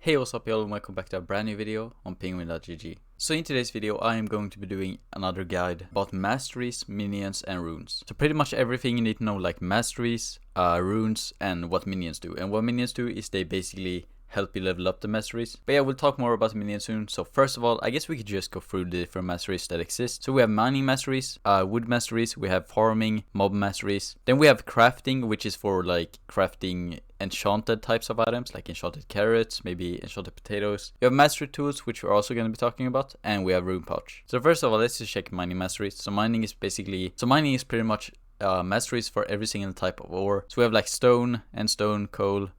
Hey, what's up y'all, and welcome back to a brand new video on penguin.gg. So in today's video I am going to be doing another guide about masteries, minions and runes. So pretty much everything you need to know, like masteries, runes and what minions do. And what minions do is they basically help you level up the masteries. But yeah, we'll talk more about minions soon. So first of all, I guess we could just go through the different masteries that exist. So we have mining masteries, wood masteries, we have farming, mob masteries. Then we have crafting, which is for like crafting enchanted types of items, like enchanted carrots, maybe enchanted potatoes. We have mastery tools, which we're also going to be talking about, and we have rune pouch. So first of all, let's just check mining masteries. So mining is pretty much masteries for every single type of ore. So we have like stone, endstone, coal.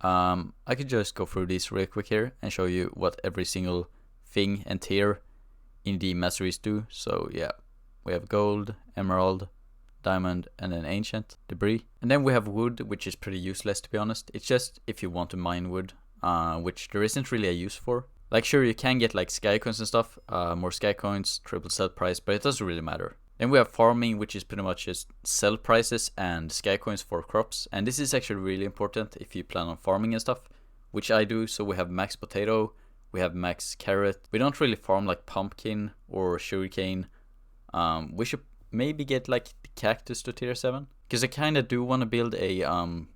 I could just go through these real quick here and show you what every single thing and tier in the masteries do. So yeah, we have gold, emerald, diamond, and then ancient, debris. And then we have wood, which is pretty useless to be honest. It's just if you want to mine wood, which there isn't really a use for. Like sure, you can get like sky coins and stuff, more sky coins, triple sell price, but it doesn't really matter. Then we have farming, which is pretty much just sell prices and sky coins for crops. And this is actually really important if you plan on farming and stuff, which I do. So we have max potato, we have max carrot. We don't really farm like pumpkin or sugarcane. We should maybe get like the cactus to tier 7. Because I kind of do want to build a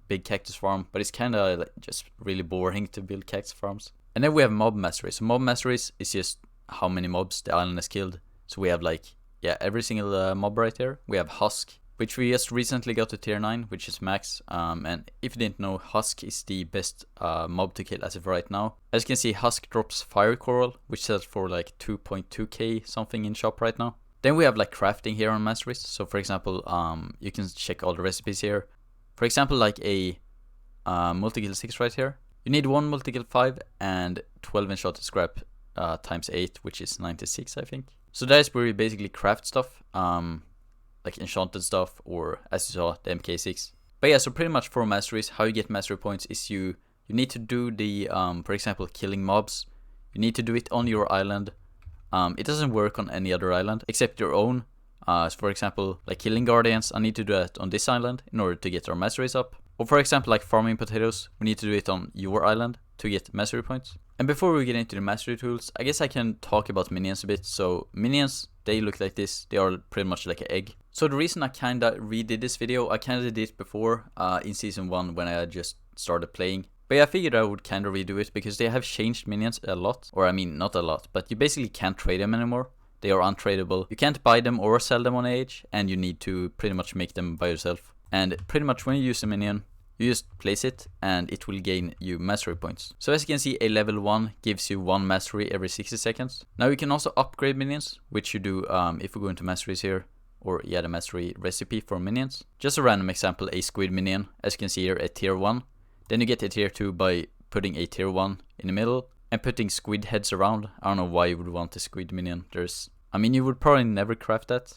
big cactus farm, but it's kind of like just really boring to build cactus farms. And then we have mob masteries. So mob masteries is just how many mobs the island has killed. So we have like, yeah, every single mob right here. We have Husk, which we just recently got to tier 9, which is max. And if you didn't know, Husk is the best mob to kill as of right now. As you can see, Husk drops fire coral, which sells for like 2.2k something in shop right now. Then we have like crafting here on masteries. So for example, you can check all the recipes here. For example, like a multi-kill 6 right here. You need 1 multi-kill 5 and 12 enchanted scrap times 8, which is 96 I think. So that is where you basically craft stuff, like enchanted stuff, or as you saw, the MK6. But yeah, so pretty much for masteries, how you get mastery points is you need to do the, for example, killing mobs. You need to do it on your island. It doesn't work on any other island except your own. So for example, like killing guardians, I need to do that on this island in order to get our masteries up. Or for example, like farming potatoes, we need to do it on your island to get mastery points. And before we get into the mastery tools, I guess I can talk about minions a bit. So minions, they look like this. They are pretty much like an egg. So the reason I kinda redid this video, I kinda did it before in season 1 when I just started playing. But yeah, I figured I would kinda redo it because they have changed minions a lot. Or I mean, not a lot, but you basically can't trade them anymore. They are untradeable. You can't buy them or sell them on age, and you need to pretty much make them by yourself. And pretty much when you use a minion, you just place it and it will gain you mastery points. So as you can see, a level 1 gives you 1 mastery every 60 seconds. Now you can also upgrade minions, which you do if we go into masteries here, or yeah, the mastery recipe for minions. Just a random example, a squid minion, as you can see here, a tier 1. Then you get a tier 2 by putting a tier 1 in the middle and putting squid heads around. I don't know why you would want a squid minion. I mean, you would probably never craft that.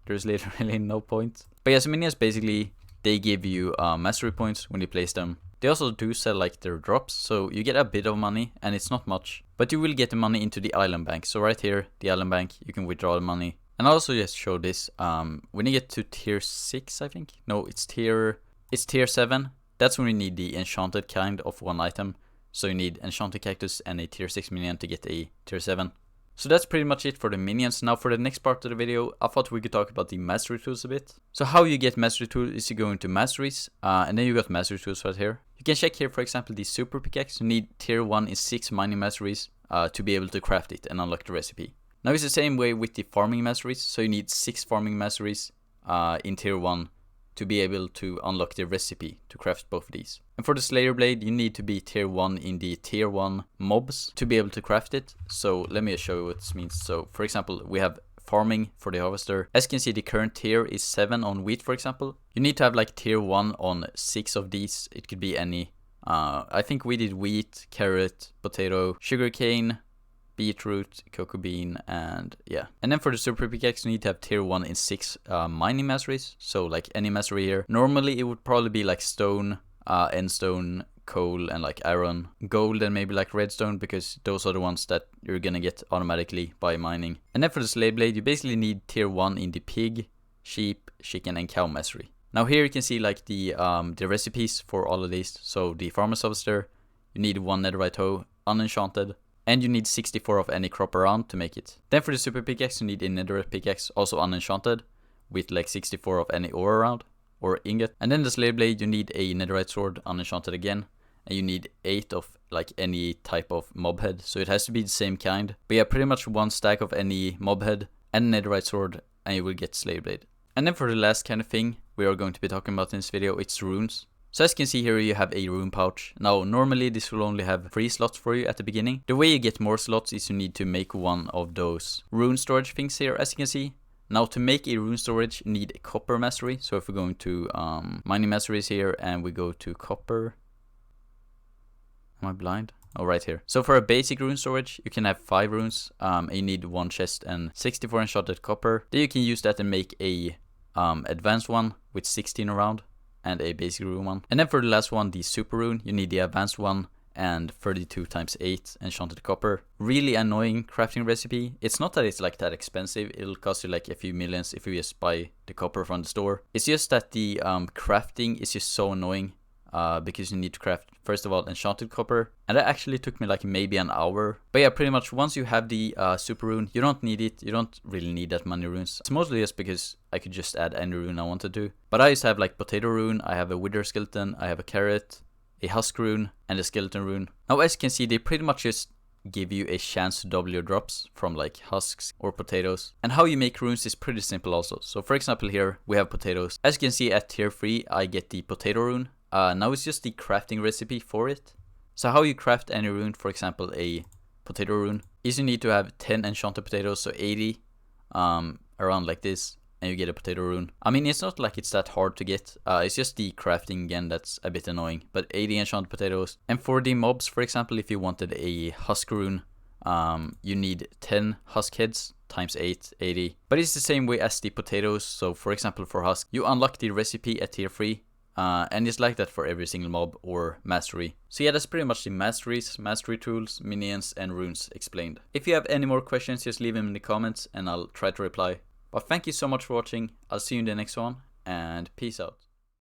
There's literally no point. But yeah, so minions basically, they give you mastery points when you place them. They also do sell like their drops, so you get a bit of money, and it's not much. But you will get the money into the island bank. So right here, the island bank, you can withdraw the money. And I'll also just show this. When you get to tier 6, I think. No, it's tier 7. That's when you need the enchanted kind of one item. So you need enchanted cactus and a tier 6 minion to get a tier 7. So that's pretty much it for the minions. Now for the next part of the video, I thought we could talk about the mastery tools a bit. So how you get mastery tools is you go into masteries, and then you got mastery tools right here. You can check here, for example, the super pickaxe. You need tier 1 in 6 mining masteries to be able to craft it and unlock the recipe. Now it's the same way with the farming masteries. So you need 6 farming masteries in tier 1 to be able to unlock the recipe to craft both of these. And for the Slayer Blade, you need to be tier 1 in the tier 1 mobs to be able to craft it. So let me show you what this means. So for example, we have farming for the harvester. As you can see, the current tier is 7 on wheat, for example. You need to have like tier 1 on 6 of these. It could be any. I think we did wheat, carrot, potato, sugarcane, beetroot, cocoa bean, and yeah. And then for the super pickaxe, you need to have tier 1 in 6 mining masteries. So like any mastery here. Normally it would probably be like stone, endstone, coal, and like iron, gold, and maybe like redstone, because those are the ones that you're gonna get automatically by mining. And then for the slave blade, you basically need tier 1 in the pig, sheep, chicken, and cow mastery. Now here you can see like the recipes for all of these. So the farmer's harvester, you need 1 netherite hoe, unenchanted, and you need 64 of any crop around to make it. Then for the super pickaxe, you need a netherite pickaxe, also unenchanted, with like 64 of any ore around, or ingot. And then the slave blade, you need a netherite sword, unenchanted again, and you need 8 of like any type of mob head, so it has to be the same kind. But yeah, pretty much 1 stack of any mob head and netherite sword, and you will get slave blade. And then for the last kind of thing we are going to be talking about in this video, it's runes. So as you can see here, you have a rune pouch. Now normally this will only have 3 slots for you at the beginning. The way you get more slots is you need to make one of those rune storage things here, as you can see. Now to make a rune storage, you need a copper mastery. So if we're going to mining masteries here and we go to copper. Am I blind? Oh, right here. So for a basic rune storage, you can have 5 runes. And you need 1 chest and 64 enchanted copper. Then you can use that and make a advanced one with 16 around and a basic rune one. And then for the last one, the super rune, you need the advanced one and 32 times 8 enchanted copper. Really annoying crafting recipe. It's not that it's like that expensive. It'll cost you like a few millions if you just buy the copper from the store. It's just that the crafting is just so annoying. Because you need to craft, first of all, enchanted copper. And that actually took me like maybe an hour. But yeah, pretty much once you have the super rune, you don't need it. You don't really need that many runes. It's mostly just because I could just add any rune I wanted to. But I used to have like potato rune, I have a wither skeleton, I have a carrot, a husk rune, and a skeleton rune. Now as you can see, they pretty much just give you a chance to double your drops from like husks or potatoes. And how you make runes is pretty simple also. So for example here, we have potatoes. As you can see at tier 3, I get the potato rune. Now it's just the crafting recipe for it. So how you craft any rune, for example a potato rune, is you need to have 10 enchanted potatoes, so 80 around like this, and you get a potato rune. I mean, it's not like it's that hard to get, it's just the crafting again that's a bit annoying, but 80 enchanted potatoes. And for the mobs, for example, if you wanted a husk rune, you need 10 husk heads times 8, 80. But it's the same way as the potatoes, so for example for husk, you unlock the recipe at tier 3. And it's like that for every single mob or mastery. So yeah, that's pretty much the masteries, mastery tools, minions, and runes explained. If you have any more questions, just leave them in the comments and I'll try to reply. But thank you so much for watching. I'll see you in the next one, and peace out.